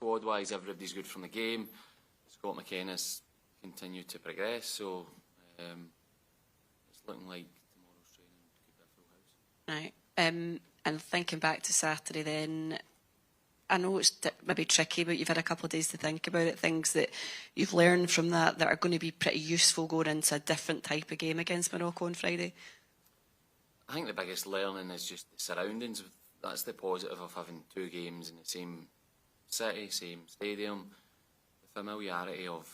squad-wise, everybody's good from the game. Scott McKenna's continued to progress, so it's looking like tomorrow's training could be a full house. Right. And thinking back to Saturday then, I know it's maybe tricky, but you've had a couple of days to think about it, things that you've learned from that are going to be pretty useful going into a different type of game against Morocco on Friday. I think the biggest learning is just the surroundings. That's the positive of having 2 games in the same city, same stadium, the familiarity of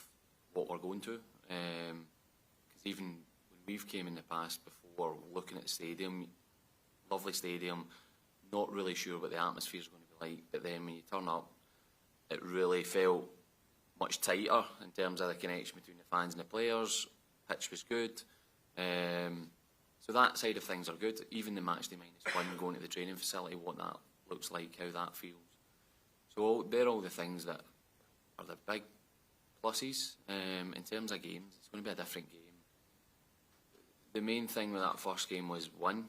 what we're going to. Because even when we've came in the past before, looking at the stadium, lovely stadium, not really sure what the atmosphere is going to be like, but then when you turn up, it really felt much tighter in terms of the connection between the fans and the players. Pitch was good. So that side of things are good. Even the matchday -1, going to the training facility, what that looks like, how that feels. So they're all the things that are the big pluses. In terms of games, it's going to be a different game. The main thing with that first game was, 1,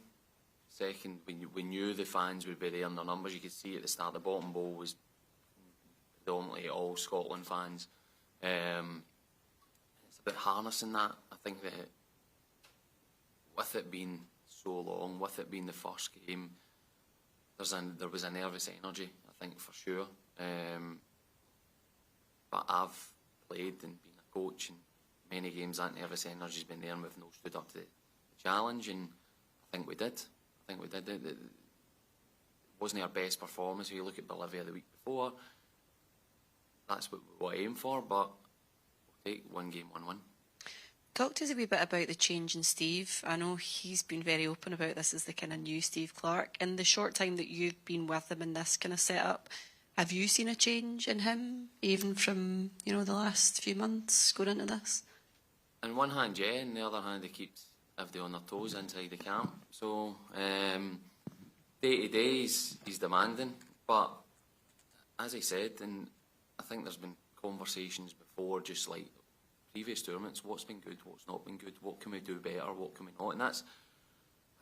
second, we knew the fans would be there in their numbers. You could see at the start, the bottom bowl was predominantly all Scotland fans. It's about harnessing that. I think that with it being so long, with it being the first game, there was a nervous energy, I think, for sure. But I've played and been a coach in many games. That nervous energy's been there, and we've not stood up to the challenge, and I think we did. It wasn't our best performance. If you look at Bolivia the week before, that's what we aim for, but we'll take 1 game, 1-1. Talk to us a wee bit about the change in Steve. I know he's been very open about this as the kind of new Steve Clarke. In the short time that you've been with him in this kind of setup, have you seen a change in him, even from the last few months going into this? On one hand, yeah. On the other hand, he keeps everybody on their toes inside the camp. So day to day, he's demanding. But as I said, and I think there's been conversations before, just like previous tournaments, what's been good, what's not been good, what can we do better, what can we not, and that's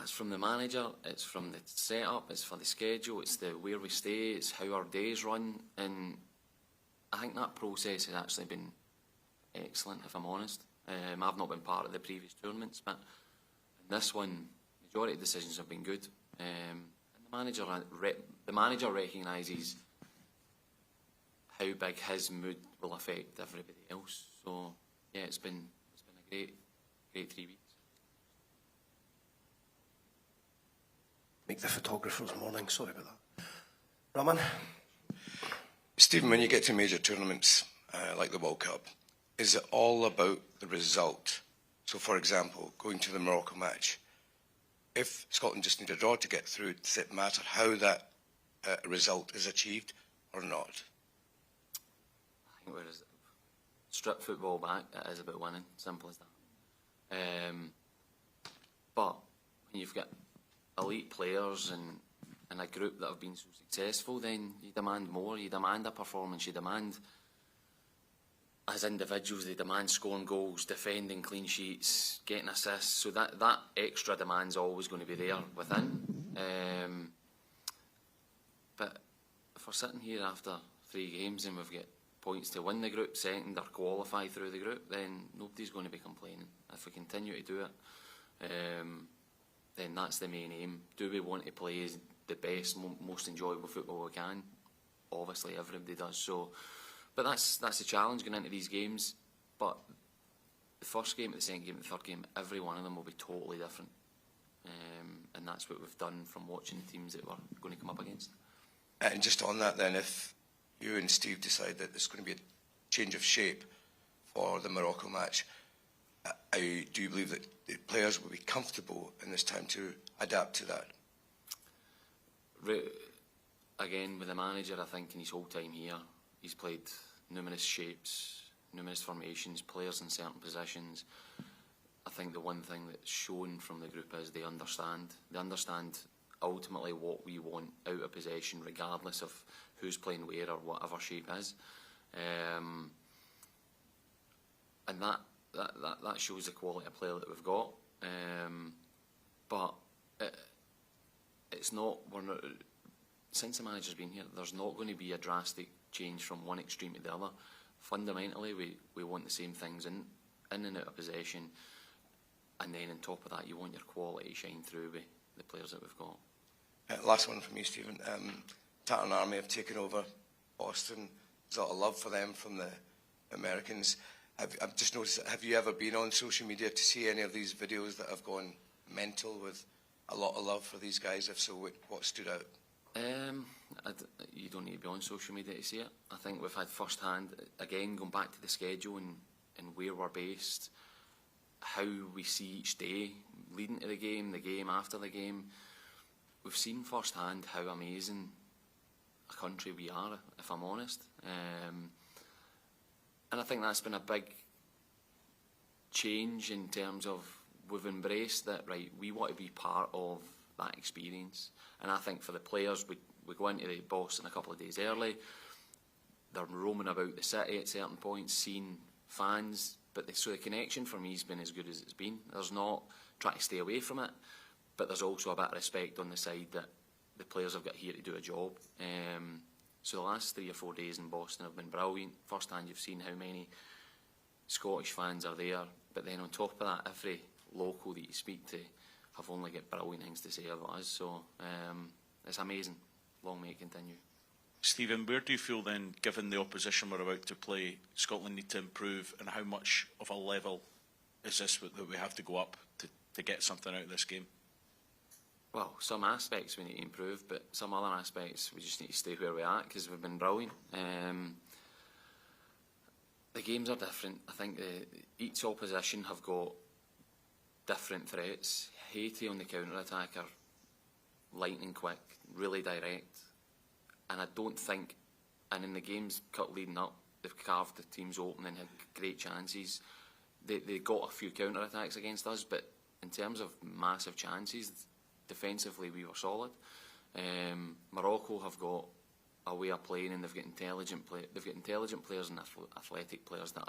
from the manager, it's from the setup, it's for the schedule, it's the where we stay, it's how our days run, and I think that process has actually been excellent, if I'm honest. I've not been part of the previous tournaments, but in this one, majority of decisions have been good, and the manager recognises how big his mood will affect everybody else. So yeah, it's been a great 3 weeks. Make the photographers morning. Sorry about that. Raman. Stephen, when you get to major tournaments like the World Cup, is it all about the result? So, for example, going to the Morocco match, if Scotland just need a draw to get through, does it matter how that result is achieved or not? I think we're strip football back, it is about winning, simple as that. But when you've got elite players and a group that have been so successful, then you demand more, you demand a performance, you demand, as individuals, they demand scoring goals, defending clean sheets, getting assists, so that extra demand's always going to be there within. But if we're sitting here after 3 games and we've got points to win the group, second, or qualify through the group, then nobody's going to be complaining. If we continue to do it, then that's the main aim. Do we want to play the best, most enjoyable football we can? Obviously, everybody does. So, but that's the challenge going into these games. But the first game, the second game, the third game, every one of them will be totally different, and that's what we've done from watching the teams that we're going to come up against. And just on that, then, if you and Steve decide that there's going to be a change of shape for the Morocco match, do you believe that the players will be comfortable in this time to adapt to that? Again, with the manager, I think in his whole time here, he's played numerous shapes, numerous formations, players in certain positions. I think the one thing that's shown from the group is they understand. They understand ultimately what we want out of possession, regardless of who's playing where or whatever shape is, and that shows the quality of player that we've got. But it's not. Since the manager's been here, there's not going to be a drastic change from one extreme to the other. Fundamentally, we want the same things in and out of possession, and then on top of that, you want your quality shine through with the players that we've got. Last one from you, Stephen. Tartan Army have taken over Boston. There's a lot of love for them from the Americans. I've just noticed, have you ever been on social media to see any of these videos that have gone mental with a lot of love for these guys? If so, what stood out? You don't need to be on social media to see it. I think we've had first-hand, again, going back to the schedule and where we're based, how we see each day leading to the game after the game. We've seen first-hand how amazing a country we are, if I'm honest. And I think that's been a big change in terms of we've embraced that, right, we want to be part of that experience. And I think for the players, we go into the Boston a couple of days early. They're roaming about the city at certain points, seeing fans. So the connection for me has been as good as it's been. There's not trying to stay away from it, but there's also a bit of respect on the side that the players have got here to do a job. So the last 3 or 4 days in Boston have been brilliant. First hand, you've seen how many Scottish fans are there, but then on top of that, every local that you speak to have only got brilliant things to say about us. So it's amazing. Long may it continue. Stephen, where do you feel then, given the opposition we're about to play, Scotland need to improve, and how much of a level is this that we have to go up to get something out of this game? Well, some aspects we need to improve, but some other aspects we just need to stay where we are because we've been brilliant. The games are different. I think each opposition have got different threats. Haiti on the counter-attack are lightning quick, really direct. And I don't think, and in the games cut leading up, they've carved the teams open and had great chances. They got a few counter-attacks against us, but in terms of massive chances, defensively we were solid. Morocco have got a way of playing, and they've got intelligent players and athletic players that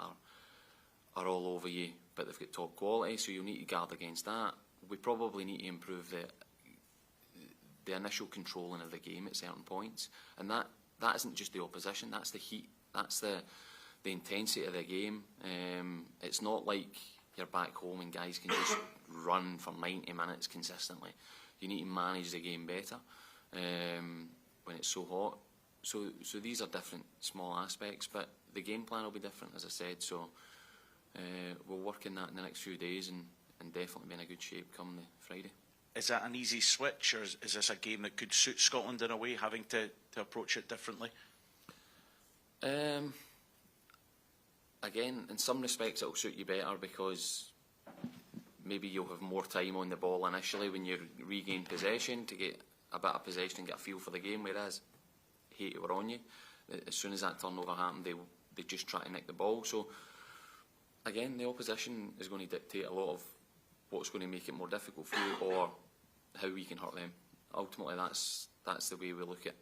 are all over you, but they've got top quality, so you'll need to guard against that. We probably need to improve the initial controlling of the game at certain points, and that isn't just the opposition, that's the heat, that's the intensity of the game. It's not like you're back home and guys can just run for 90 minutes consistently. You need to manage the game better when it's so hot. So these are different small aspects, but the game plan will be different, as I said. So we'll work in that in the next few days and definitely be in a good shape come the Friday. Is that an easy switch, or is this a game that could suit Scotland in a way, having to approach it differently? Again, in some respects it will suit you better because maybe you'll have more time on the ball initially when you regain possession to get a bit of possession and get a feel for the game, whereas Haiti were on you. As soon as that turnover happened, they just try to nick the ball. So again, the opposition is going to dictate a lot of what's going to make it more difficult for you or how we can hurt them. Ultimately, that's the way we look at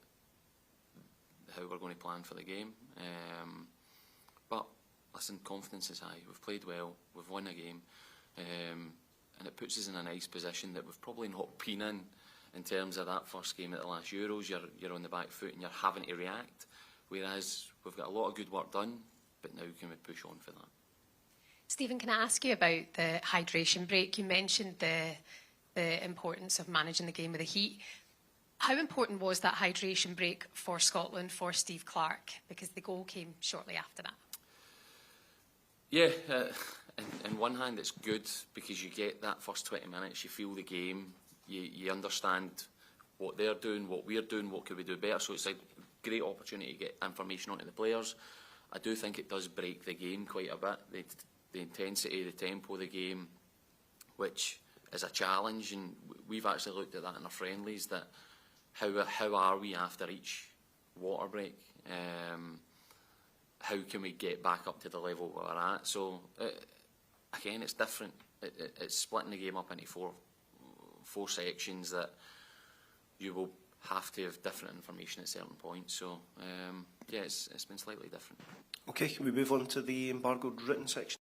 how we're going to plan for the game. But listen, confidence is high. We've played well. We've won a game. And it puts us in a nice position that we've probably not been in terms of that first game at the last Euros. You're on the back foot and you're having to react, whereas we've got a lot of good work done, but now can we push on for that? Stephen, can I ask you about the hydration break? You mentioned the importance of managing the game with the heat. How important was that hydration break for Scotland, for Steve Clarke? Because the goal came shortly after that. Yeah, on one hand it's good because you get that first 20 minutes, you feel the game, you understand what they're doing, what we're doing, what could we do better, so it's a great opportunity to get information onto the players. I do think it does break the game quite a bit, the intensity, the tempo of the game, which is a challenge, and we've actually looked at that in our friendlies, that how are we after each water break? How can we get back up to the level we're at? So again, it's different. It's splitting the game up into four sections that you will have to have different information at certain points. So yeah, it's been slightly different. Okay, can we move on to the embargoed written section?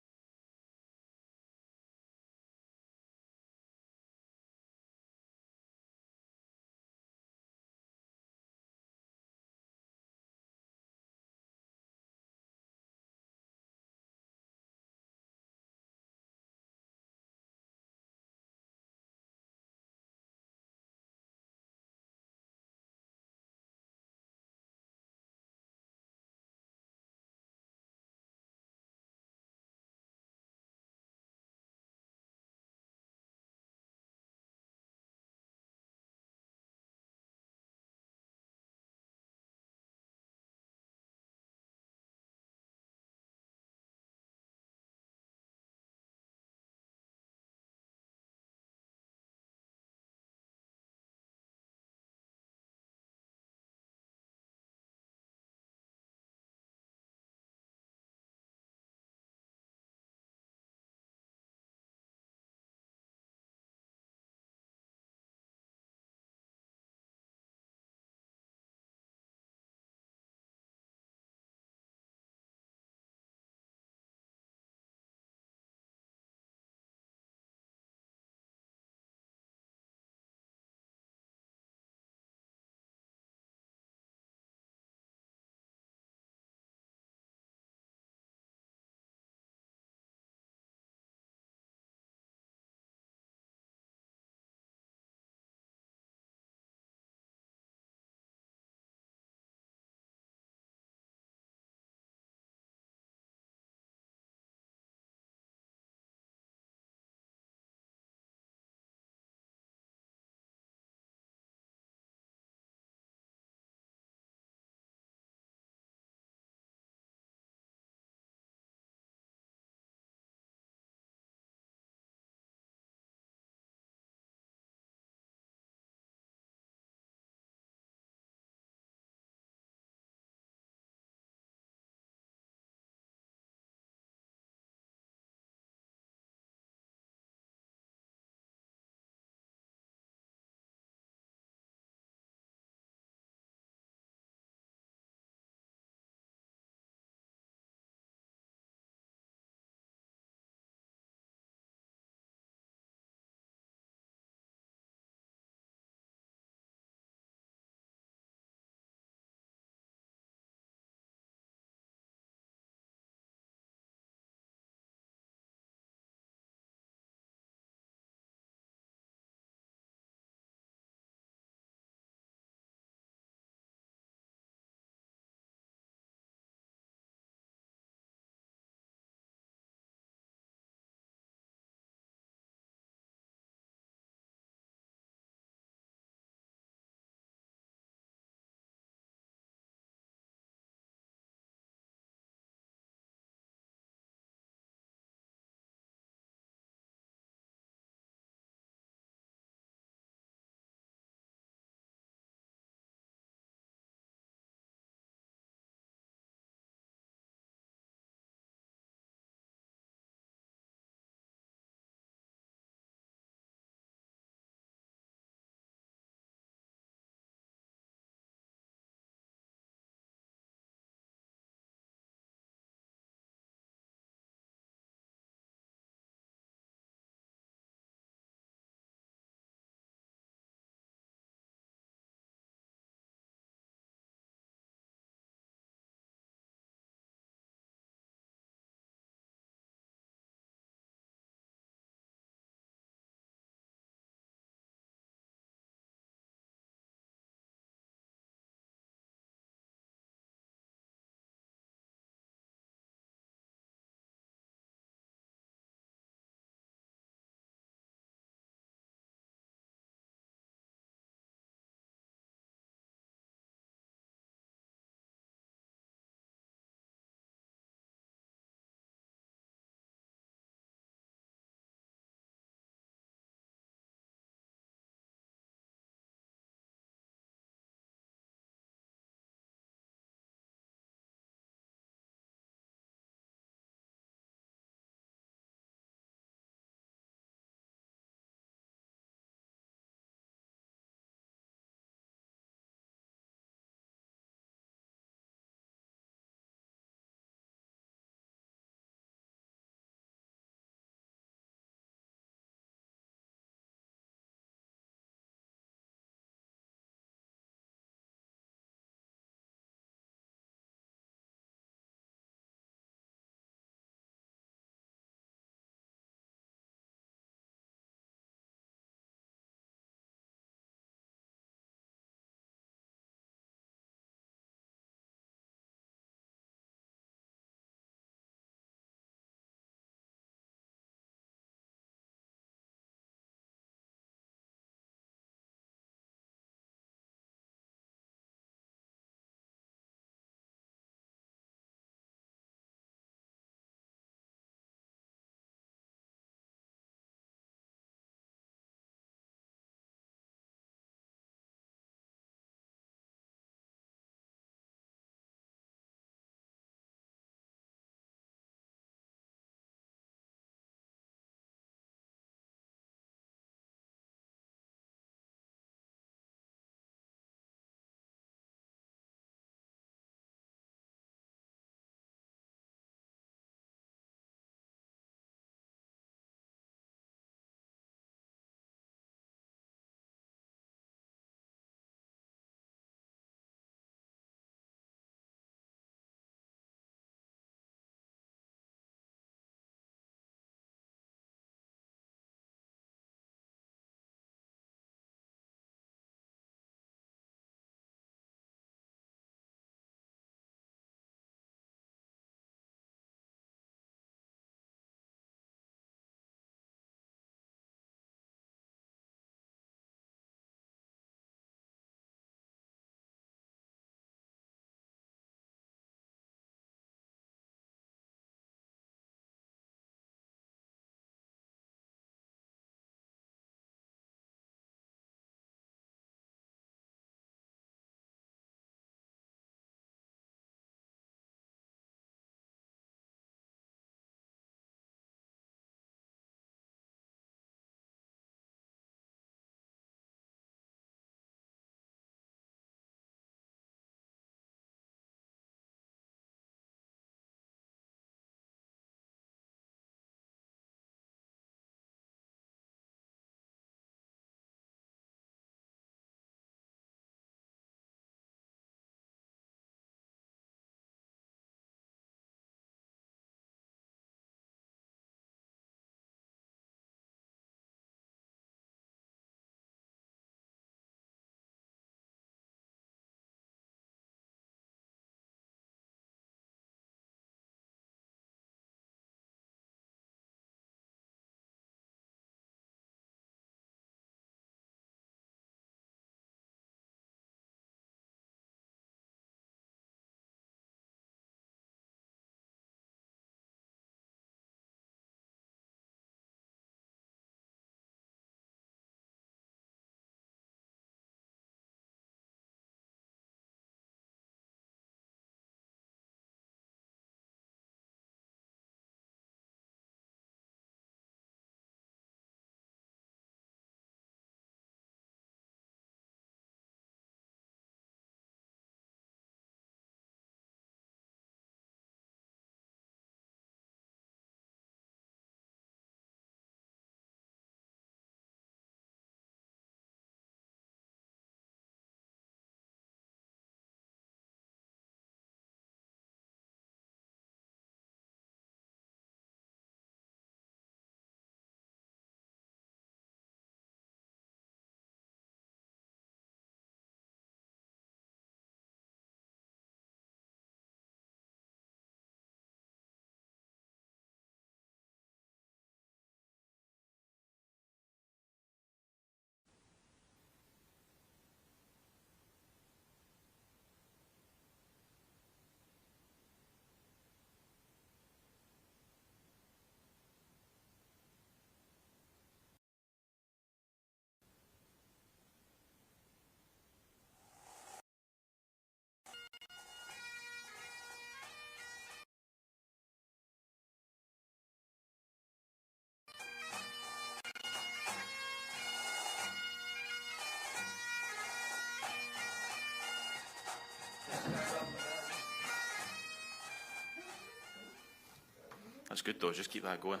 That's good though, just keep that going.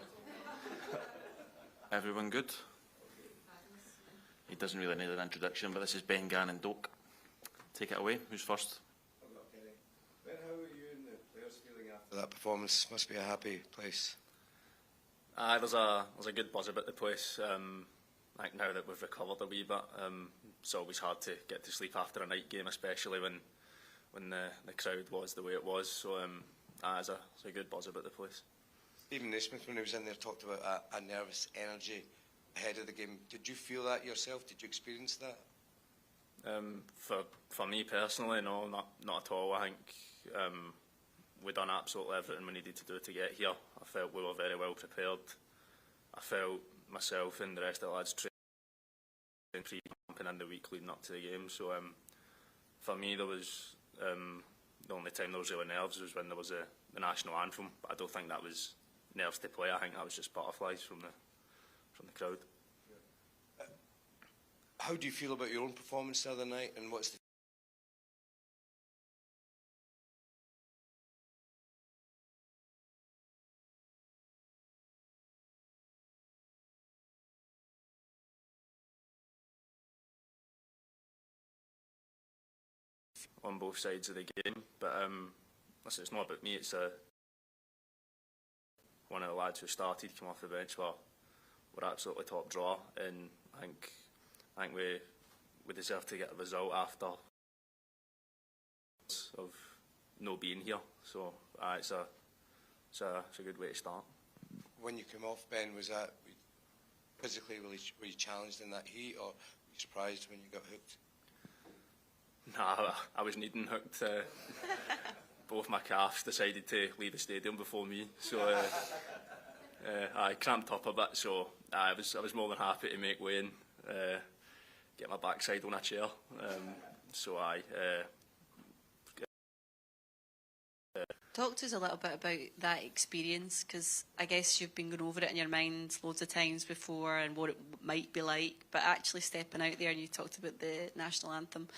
Everyone good? He doesn't really need an introduction, but this is Ben Gannon-Doak. Take it away, who's first? Ben, how are you and the players feeling after that performance? Must be a happy place. There's a good buzz about the place. I think now that we've recovered a wee bit, it's always hard to get to sleep after a night game, especially when the crowd was the way it was. So there's a good buzz about the place. Stephen Naismith, when he was in there, talked about a nervous energy ahead of the game. Did you feel that yourself? Did you experience that? For me personally, no, not at all. I think we done absolutely everything we needed to do to get here. I felt we were very well prepared. I felt myself and the rest of the lads training pre-camping in the week leading up to the game. So for me, there was the only time there was really nerves was when there was the national anthem. But I don't think that was nerves to play. I think that was just butterflies from the crowd. How do you feel about your own performance the other night, and what's the on both sides of the game? But listen, it's not about me. It's one of the lads who started came off the bench. We're absolutely top draw, and I think we deserve to get a result after of no being here. So it's a good way to start. When you came off, Ben, was that physically were you challenged in that heat, or were you surprised when you got hooked? Nah, I was needing hooked. Both my calves decided to leave the stadium before me, so I cramped up a bit. So I was more than happy to make way and get my backside on a chair. Talk to us a little bit about that experience, because I guess you've been going over it in your mind loads of times before and what it might be like, but actually stepping out there, and you talked about the national anthem.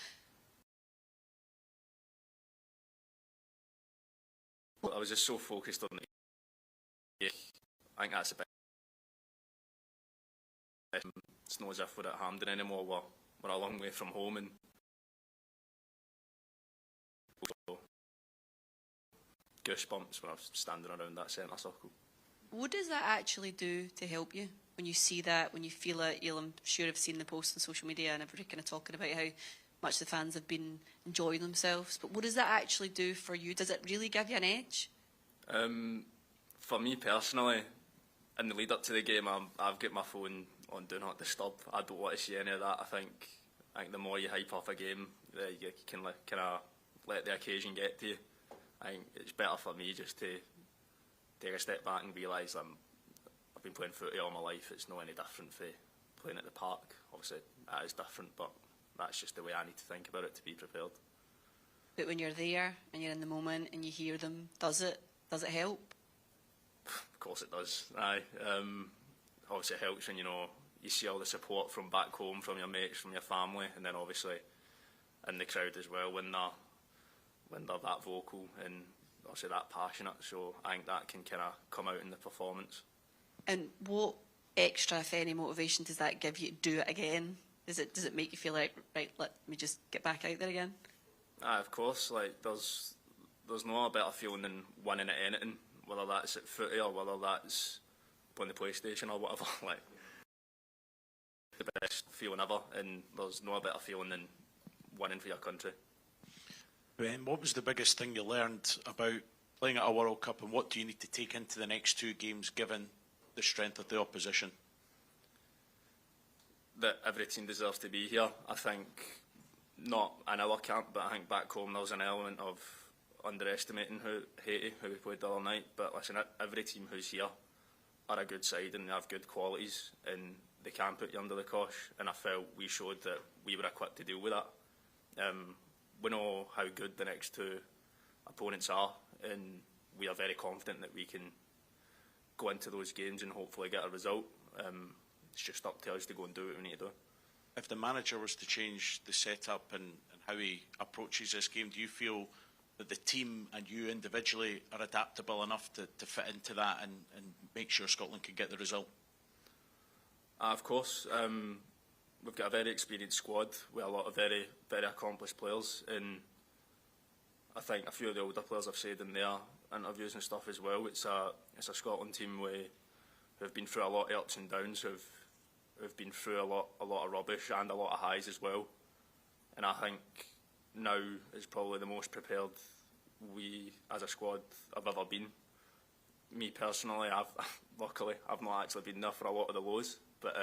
I was just so focused on the game. I think that's a bit. It's not as if we're at Hampden anymore. We're a long way from home, and goosebumps when I was standing around that centre circle. What does that actually do to help you when you see that, when you feel it? I'm sure I've seen the posts on social media and everybody kind of talking about how much the fans have been enjoying themselves. But what does that actually do for you? Does it really give you an edge? For me personally, in the lead up to the game, I've got my phone on Do Not Disturb. I don't want to see any of that. I think the more you hype up a game, you can kind of let the occasion get to you. I think it's better for me just to take a step back and realise I've been playing footy all my life. It's not any different from playing at the park. Obviously, that is different, but that's just the way I need to think about it to be prepared. But when you're there and you're in the moment and you hear them, does it help? Of course it does. Aye. Obviously it helps when you see all the support from back home, from your mates, from your family, and then obviously in the crowd as well when they're that vocal and obviously that passionate. So I think that can kind of come out in the performance. And what extra, if any, motivation does that give you to do it again? Does it make you feel like, right, let me just get back out there again? Of course. Like there's no better feeling than winning at anything, whether that's at footy or whether that's on the PlayStation or whatever. Like the best feeling ever, and there's no better feeling than winning for your country. Ben, what was the biggest thing you learned about playing at a World Cup, and what do you need to take into the next two games given the strength of the opposition? That every team deserves to be here. I think not in our camp, but I think back home there was an element of underestimating Haiti, who we played the other night. But listen, every team who's here are a good side and they have good qualities and they can put you under the cosh. And I felt we showed that we were equipped to deal with that. We know how good the next two opponents are, and we are very confident that we can go into those games and hopefully get a result. It's just up to us to go and do what we need to do. If the manager was to change the setup and how he approaches this game, do you feel that the team and you individually are adaptable enough to fit into that and make sure Scotland can get the result? Of course. We've got a very experienced squad with a lot of very, very accomplished players, and I think a few of the older players have said in their interviews and stuff as well. It's a Scotland team who have been through a lot of ups and downs, who've been through a lot of rubbish and a lot of highs as well. And I think now is probably the most prepared we as a squad have ever been. Me personally, luckily I've not actually been there for a lot of the lows, but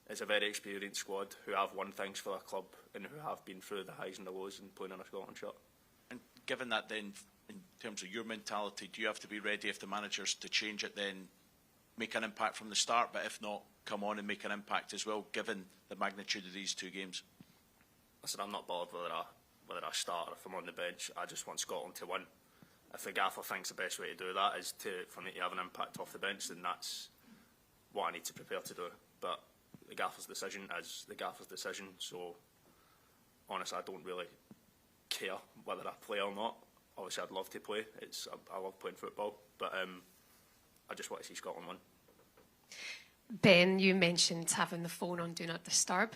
it's a very experienced squad who have won things for their club and who have been through the highs and the lows and playing in a Scotland shirt. And given that then, in terms of your mentality, do you have to be ready if the manager's to change it then, make an impact from the start, but if not, come on and make an impact as well, given the magnitude of these two games? Listen, I'm not bothered whether I start or if I'm on the bench. I just want Scotland to win. If the gaffer thinks the best way to do that is for me to have an impact off the bench, then that's what I need to prepare to do. But the gaffer's decision is the gaffer's decision, so honestly I don't really care whether I play or not. Obviously I'd love to play, I love playing football, but I just want to see Scotland win. Ben, you mentioned having the phone on Do Not Disturb,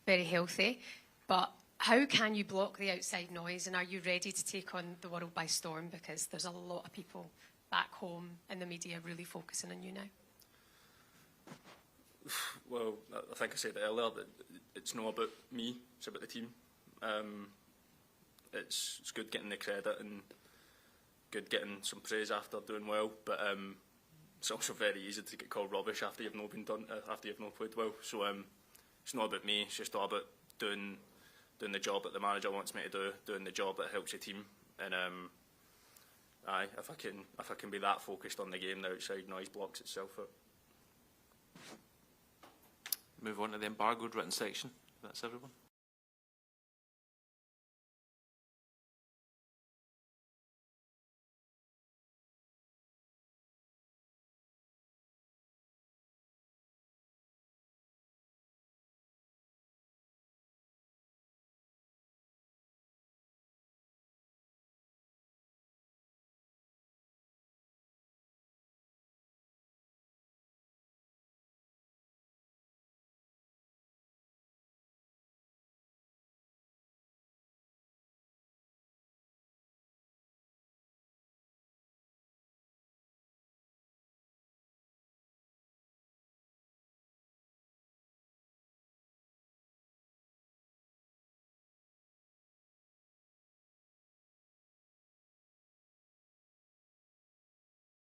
very healthy, but how can you block the outside noise, and are you ready to take on the world by storm, because there's a lot of people back home in the media really focusing on you now? Well, I think I said earlier that it's not about me, it's about the team. It's good getting the credit and good getting some praise after doing well, but it's also very easy to get called rubbish after you've not played well. So it's not about me, it's just all about doing the job that the manager wants me to do, doing the job that helps the team, and if I can be that focused on the game, the outside noise blocks itself out. Move on to the embargoed written section. That's everyone.